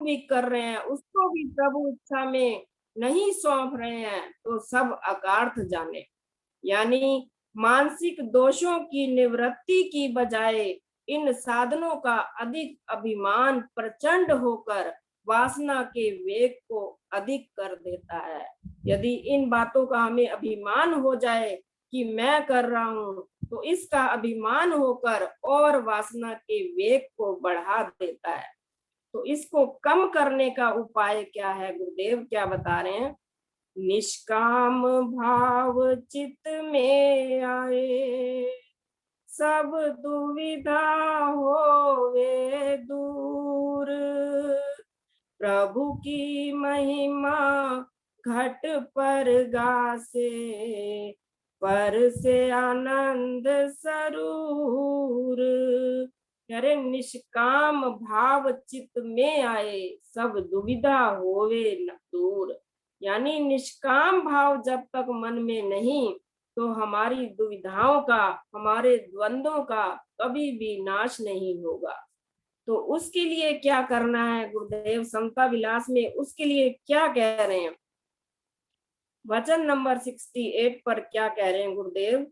भी कर रहे हैं उसको भी प्रभु इच्छा में नहीं सौंप रहे हैं तो सब अकार्थ जाने। यानी मानसिक दोषों की निवृत्ति की बजाय इन साधनों का अधिक अभिमान प्रचंड होकर वासना के वेग को अधिक कर देता है। यदि इन बातों का हमें अभिमान हो जाए कि मैं कर रहा हूँ तो इसका अभिमान होकर और वासना के वेग को बढ़ा देता है। तो इसको कम करने का उपाय क्या है, गुरुदेव क्या बता रहे हैं? निष्काम भाव चित्त में आए, सब दुविधा होवे दूर, प्रभु की महिमा घट पर गासे, पर से आनंद सरूर। अरे निष्काम भाव चित्त में आए, सब दुविधा होवे न दूर। यानी निष्काम भाव जब तक मन में नहीं तो हमारी दुविधाओं का, हमारे द्वंद्वों का कभी भी नाश नहीं होगा। तो उसके लिए क्या करना है गुरुदेव समता विलास में, उसके लिए क्या कह रहे हैं? वचन नंबर 68 पर क्या कह रहे हैं गुरुदेव?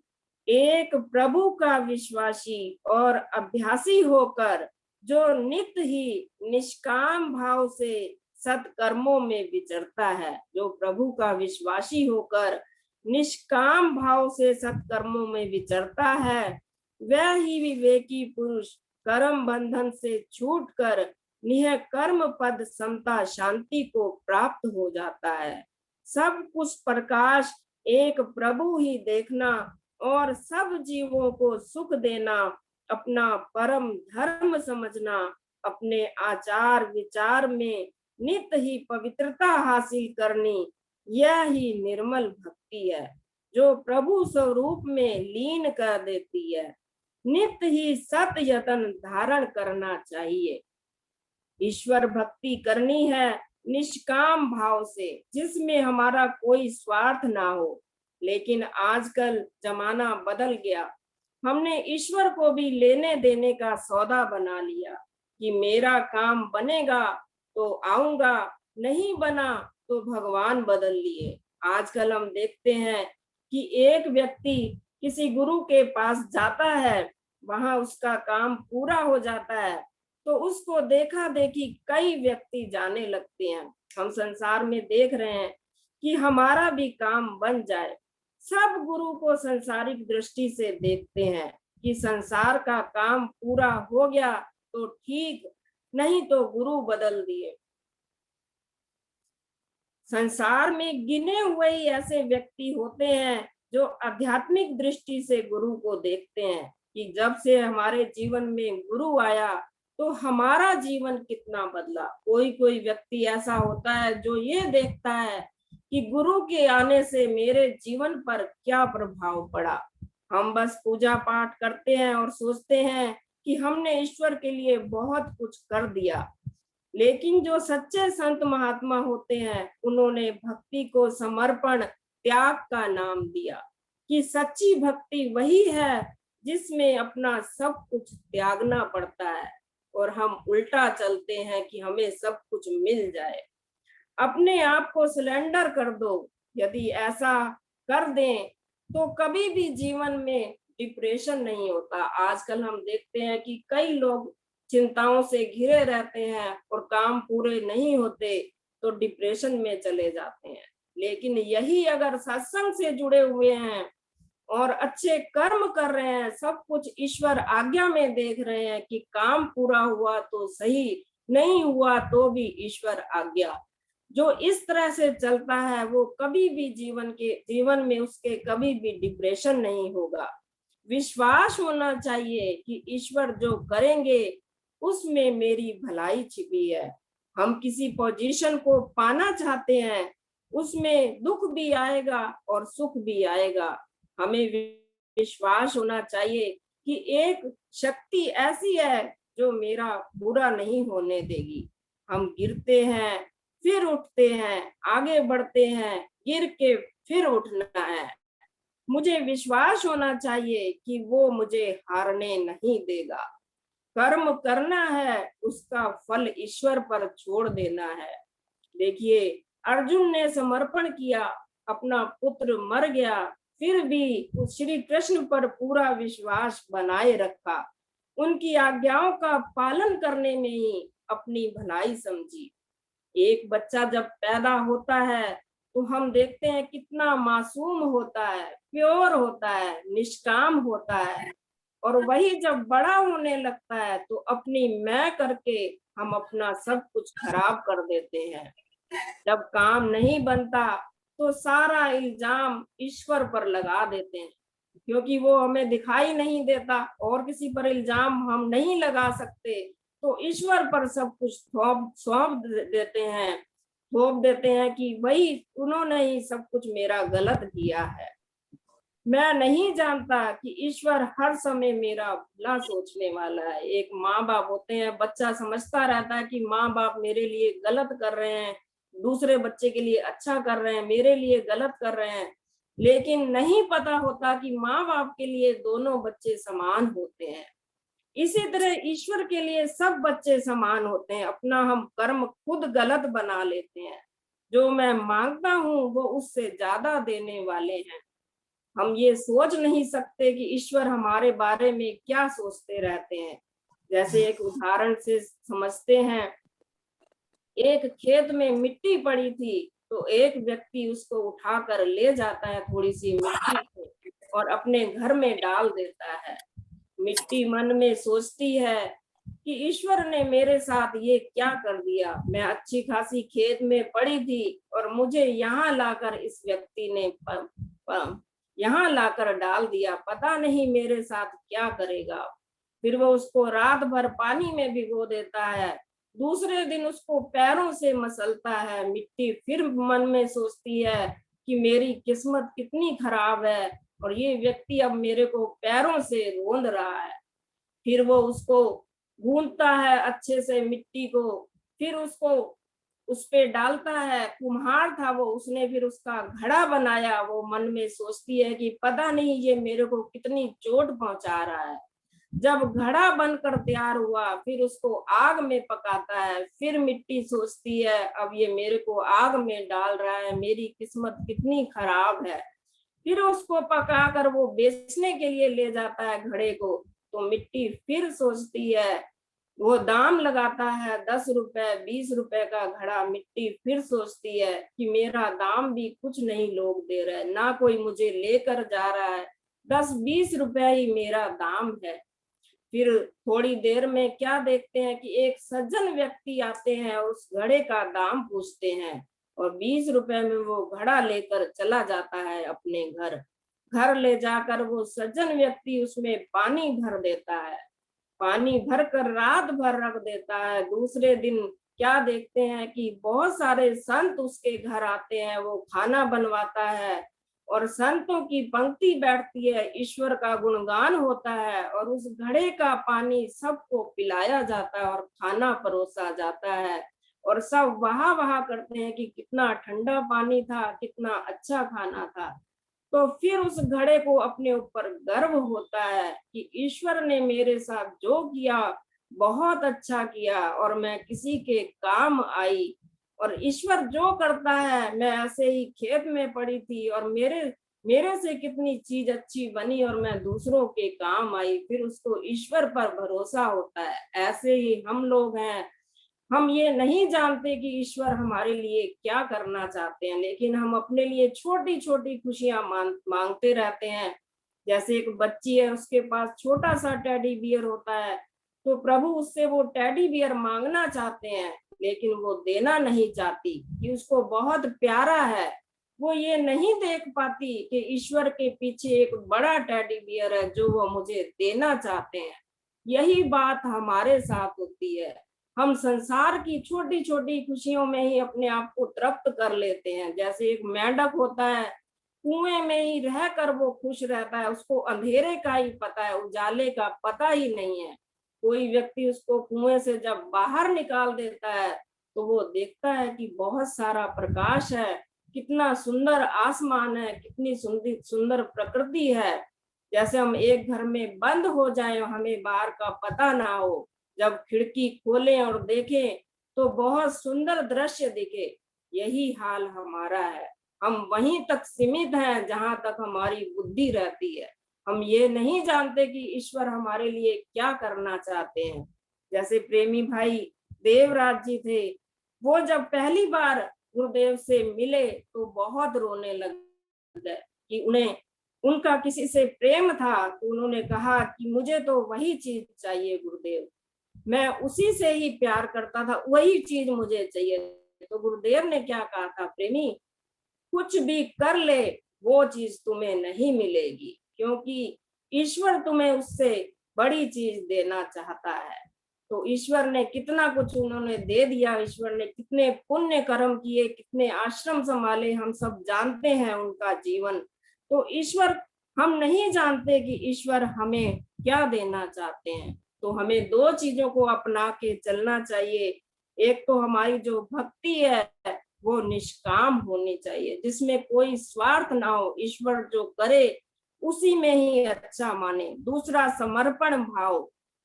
एक प्रभु का विश्वासी और अभ्यासी होकर जो नित्य ही निष्काम भाव से सत्कर्मों में विचरता है, जो प्रभु का विश्वासी होकर निष्काम भाव से सत्कर्मों में विचरता है, वह ही विवेकी पुरुष कर्म बंधन से छूटकर निह कर्म पद समता शांति को प्राप्त हो जाता है। सब कुछ प्रकाश एक प्रभु ही देखना और सब जीवों को सुख देना अपना परम धर्म समझना, अपने आचार विचार में नित्य ही पवित्रता हासिल करनी, यह ही निर्मल भक्ति है जो प्रभु स्वरूप में लीन कर देती है। नित्य ही सत यतन धारण करना चाहिए। ईश्वर भक्ति करनी है निष्काम भाव से, जिसमें हमारा कोई स्वार्थ ना हो। लेकिन आजकल जमाना बदल गया, हमने ईश्वर को भी लेने देने का सौदा बना लिया कि मेरा काम बनेगा तो आऊंगा, नहीं बना तो भगवान बदल लिए। आजकल हम देखते हैं कि एक व्यक्ति किसी गुरु के पास जाता है, वहां उसका काम पूरा हो जाता है तो उसको देखा देखी कई व्यक्ति जाने लगते हैं। हम संसार में देख रहे हैं कि हमारा भी काम बन जाए। सब गुरु को संसारिक दृष्टि से देखते हैं कि संसार का काम पूरा हो गया तो ठीक, नहीं तो गुरु बदल दिए। संसार में गिने हुए ही ऐसे व्यक्ति होते हैं जो आध्यात्मिक दृष्टि से गुरु को देखते हैं कि जब से हमारे जीवन में गुरु आया तो हमारा जीवन कितना बदला। कोई कोई व्यक्ति ऐसा होता है जो ये देखता है कि गुरु के आने से मेरे जीवन पर क्या प्रभाव पड़ा। हम बस पूजा पाठ करते हैं और सोचते हैं कि हमने ईश्वर के लिए बहुत कुछ कर दिया। लेकिन जो सच्चे संत महात्मा होते हैं उन्होंने भक्ति को समर्पण त्याग का नाम दिया कि सच्ची भक्ति वही है जिसमें अपना सब कुछ त्यागना पड़ता है, और हम उल्टा चलते हैं कि हमें सब कुछ मिल जाए। अपने आप को सिलेंडर कर दो। यदि ऐसा कर दें तो कभी भी जीवन में डिप्रेशन नहीं होता। आजकल हम देखते हैं कि कई लोग चिंताओं से घिरे रहते हैं और काम पूरे नहीं होते तो डिप्रेशन में चले जाते हैं। लेकिन यही अगर सत्संग से जुड़े हुए हैं और अच्छे कर्म कर रहे हैं, सब कुछ ईश्वर आज्ञा में देख रहे हैं कि काम पूरा हुआ तो सही, नहीं हुआ तो भी ईश्वर आज्ञा, जो इस तरह से चलता है वो कभी भी जीवन में उसके कभी भी डिप्रेशन नहीं होगा। विश्वास होना चाहिए कि ईश्वर जो करेंगे उसमें मेरी भलाई छिपी है। हम किसी पोजीशन को पाना चाहते हैं, उसमें दुख भी आएगा और सुख भी आएगा। हमें विश्वास होना चाहिए कि एक शक्ति ऐसी है जो मेरा बुरा नहीं होने देगी। हम गिरते हैं फिर उठते हैं, आगे बढ़ते हैं, गिर के फिर उठना है। मुझे विश्वास होना चाहिए कि वो मुझे हारने नहीं देगा। कर्म करना है, उसका फल ईश्वर पर छोड़ देना है। देखिए, अर्जुन ने समर्पण किया, अपना पुत्र मर गया, फिर भी उस श्री कृष्ण पर पूरा विश्वास बनाए रखा, उनकी आज्ञाओं का पालन करने में ही अपनी भलाई समझी। एक बच्चा जब पैदा होता है तो हम देखते हैं कितना मासूम होता है, प्योर होता है, निष्काम होता है। और वही जब बड़ा होने लगता है तो अपनी मैं करके हम अपना सब कुछ खराब कर देते हैं। जब काम नहीं बनता तो सारा इल्जाम ईश्वर पर लगा देते हैं, क्योंकि वो हमें दिखाई नहीं देता और किसी पर इल्जाम हम नहीं लगा सकते, तो ईश्वर पर सब कुछ सौंप देते हैं, थोप देते हैं कि वही उन्होंने ही सब कुछ मेरा गलत किया है। मैं नहीं जानता कि ईश्वर हर समय मेरा भला सोचने वाला है। एक माँ बाप होते हैं, बच्चा समझता रहता है कि माँ बाप मेरे लिए गलत कर रहे हैं, दूसरे बच्चे के लिए अच्छा कर रहे हैं, मेरे लिए गलत कर रहे हैं, लेकिन नहीं पता होता कि माँ बाप के लिए दोनों बच्चे समान होते हैं। इसी तरह ईश्वर के लिए सब बच्चे समान होते हैं। अपना हम कर्म खुद गलत बना लेते हैं। जो मैं मांगता हूँ वो उससे ज्यादा देने वाले हैं। हम ये सोच नहीं सकते कि ईश्वर हमारे बारे में क्या सोचते रहते हैं। जैसे एक उदाहरण से समझते हैं, एक खेत में मिट्टी पड़ी थी, तो एक व्यक्ति उसको उठाकर ले जाता है, थोड़ी सी मिट्टी को, और अपने घर में डाल देता है। मिट्टी मन में सोचती है कि ईश्वर ने मेरे साथ ये क्या कर दिया। मैं अच्छी खासी खेत में पड़ी थी और मुझे यहाँ लाकर इस व्यक्ति ने यहाँ लाकर डाल दिया, पता नहीं मेरे साथ क्या करेगा। फिर वो उसको रात भर पानी में भिगो देता है, दूसरे दिन उसको पैरों से मसलता है। मिट्टी फिर मन में सोचती है कि मेरी किस्मत कितनी खराब है और ये व्यक्ति अब मेरे को पैरों से रोंद रहा है। फिर वो उसको गूंथता है अच्छे से मिट्टी को, फिर उसको उस पे डालता है। कुम्हार था वो, उसने फिर उसका घड़ा बनाया। वो मन में सोचती है कि पता नहीं ये मेरे को कितनी चोट पहुंचा रहा है। जब घड़ा बनकर तैयार हुआ फिर उसको आग में पकाता है। फिर मिट्टी सोचती है अब ये मेरे को आग में डाल रहा है, मेरी किस्मत कितनी खराब है। फिर उसको पकाकर वो बेचने के लिए ले जाता है घड़े को, तो मिट्टी फिर सोचती है, वो दाम लगाता है 10 रुपए 20 रुपए का घड़ा। मिट्टी फिर सोचती है कि मेरा दाम भी कुछ नहीं लोग दे रहे, ना कोई मुझे लेकर जा रहा है, 10-20 रुपए ही मेरा दाम है। फिर थोड़ी देर में क्या देखते हैं कि एक सज्जन व्यक्ति आते हैं, उस घड़े का दाम पूछते हैं और 20 रुपए में वो घड़ा लेकर चला जाता है अपने घर। घर ले जाकर वो सज्जन व्यक्ति उसमें पानी भर देता है, पानी भर कर रात भर रख देता है। दूसरे दिन क्या देखते हैं कि बहुत सारे संत उसके घर आते हैं, वो खाना बनवाता है और संतों की पंक्ति बैठती है, ईश्वर का गुणगान होता है और उस घड़े का पानी सबको पिलाया जाता है और खाना परोसा जाता है। और सब वाह वाह करते हैं कि कितना ठंडा पानी था, कितना अच्छा खाना था। तो फिर उस घड़े को अपने ऊपर गर्व होता है कि ईश्वर ने मेरे साथ जो किया बहुत अच्छा किया और मैं किसी के काम आई। और ईश्वर जो करता है, मैं ऐसे ही खेत में पड़ी थी और मेरे मेरे से कितनी चीज अच्छी बनी और मैं दूसरों के काम आई। फिर उसको ईश्वर पर भरोसा होता है। ऐसे ही हम लोग हैं, हम ये नहीं जानते कि ईश्वर हमारे लिए क्या करना चाहते हैं, लेकिन हम अपने लिए छोटी छोटी खुशियां मांगते रहते हैं। जैसे एक बच्ची है, उसके पास छोटा सा टेडी बियर होता है, तो प्रभु उससे वो टेडी बियर मांगना चाहते हैं, लेकिन वो देना नहीं चाहती कि उसको बहुत प्यारा है। वो ये नहीं देख पाती कि ईश्वर के पीछे एक बड़ा टेडी बियर है जो वो मुझे देना चाहते हैं। यही बात हमारे साथ होती है। हम संसार की छोटी छोटी खुशियों में ही अपने आप को तृप्त कर लेते हैं। जैसे एक मेंढक होता है, कुएं में ही रहकर वो खुश रहता है, उसको अंधेरे का ही पता है, उजाले का पता ही नहीं है। कोई व्यक्ति उसको कुएं से जब बाहर निकाल देता है तो वो देखता है कि बहुत सारा प्रकाश है, कितना सुंदर आसमान है, कितनी सुंदर सुंदर प्रकृति है। जैसे हम एक घर में बंद हो जाएं, हमें बाहर का पता ना हो, जब खिड़की खोलें और देखें तो बहुत सुंदर दृश्य दिखे। यही हाल हमारा है। हम वहीं तक सीमित हैं जहां तक हमारी बुद्धि रहती है। हम ये नहीं जानते कि ईश्वर हमारे लिए क्या करना चाहते हैं। जैसे प्रेमी भाई देवराज जी थे, वो जब पहली बार गुरुदेव से मिले तो बहुत रोने लग गए कि उन्हें उनका किसी से प्रेम था। तो उन्होंने कहा कि मुझे तो वही चीज चाहिए गुरुदेव, मैं उसी से ही प्यार करता था, वही चीज मुझे चाहिए। तो गुरुदेव ने क्या कहा था, प्रेमी कुछ भी कर ले वो चीज तुम्हें नहीं मिलेगी, क्योंकि ईश्वर तुम्हें उससे बड़ी चीज देना चाहता है। तो ईश्वर ने कितना कुछ उन्होंने दे दिया, ईश्वर ने कितने पुण्य कर्म किए, कितने आश्रम संभाले, हम सब जानते हैं उनका जीवन। तो ईश्वर, हम नहीं जानते कि ईश्वर हमें क्या देना चाहते हैं। तो हमें दो चीजों को अपना के चलना चाहिए। एक तो हमारी जो भक्ति है वो निष्काम होनी चाहिए, जिसमें कोई स्वार्थ ना हो, ईश्वर जो करे उसी में ही अच्छा माने। दूसरा समर्पण भाव,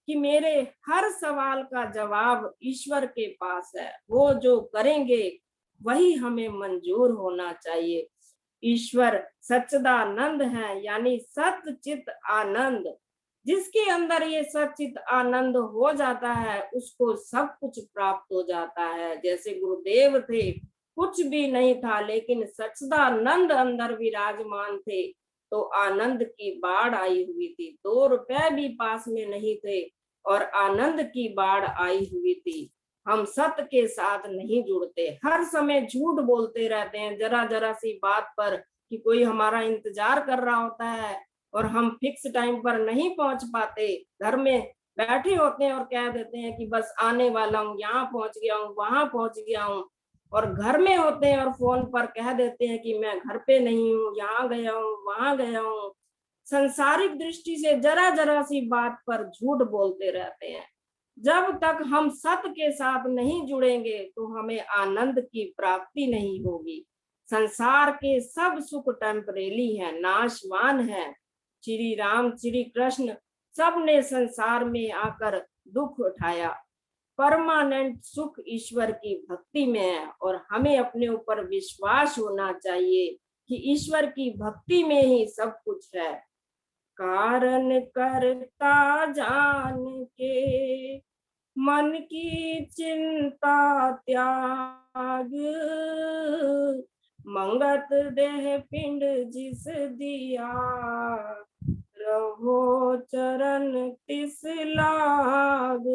कि मेरे हर सवाल का जवाब ईश्वर के पास है, वो जो करेंगे वही हमें मंजूर होना चाहिए। ईश्वर सच्चिदानंद है, यानी सत्य चित आनंद। जिसके अंदर ये सचित आनंद हो जाता है उसको सब कुछ प्राप्त हो जाता है। जैसे गुरुदेव थे, कुछ भी नहीं था लेकिन सच्चिदानंद अंदर विराजमान थे, तो आनंद की बाढ़ आई हुई थी। 2 रुपए भी पास में नहीं थे और आनंद की बाढ़ आई हुई थी। हम सत्य के साथ नहीं जुड़ते, हर समय झूठ बोलते रहते हैं जरा जरा सी बात पर, कि कोई हमारा इंतजार कर रहा होता है और हम फिक्स टाइम पर नहीं पहुंच पाते। घर में बैठे होते हैं और कह देते हैं कि बस आने वाला हूँ, यहाँ पहुंच गया हूँ, वहां पहुंच गया हूँ। और घर में होते हैं और फोन पर कह देते हैं कि मैं घर पे नहीं हूँ, यहाँ गया हूँ, वहां गया हूँ। संसारिक दृष्टि से जरा जरा सी बात पर झूठ बोलते रहते हैं। जब तक हम सत्य के साथ नहीं जुड़ेंगे तो हमें आनंद की प्राप्ति नहीं होगी। संसार के सब सुख टेम्परेरी है, नाशवान है। श्री राम श्री कृष्ण सब ने संसार में आकर दुख उठाया। परमानेंट सुख ईश्वर की भक्ति में है और हमें अपने ऊपर विश्वास होना चाहिए कि ईश्वर की भक्ति में ही सब कुछ है। कारण करता जान के मन की चिंता त्याग, मंगत देह पिंड जिस दिया, रहो चरण तिस लाग।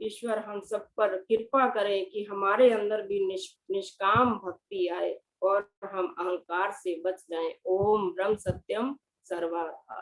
ईश्वर हम सब पर कृपा करे कि हमारे अंदर भी निष्काम भक्ति आए और हम अहंकार से बच जाएं। ओम ब्रह्म सत्यम सर्वथा।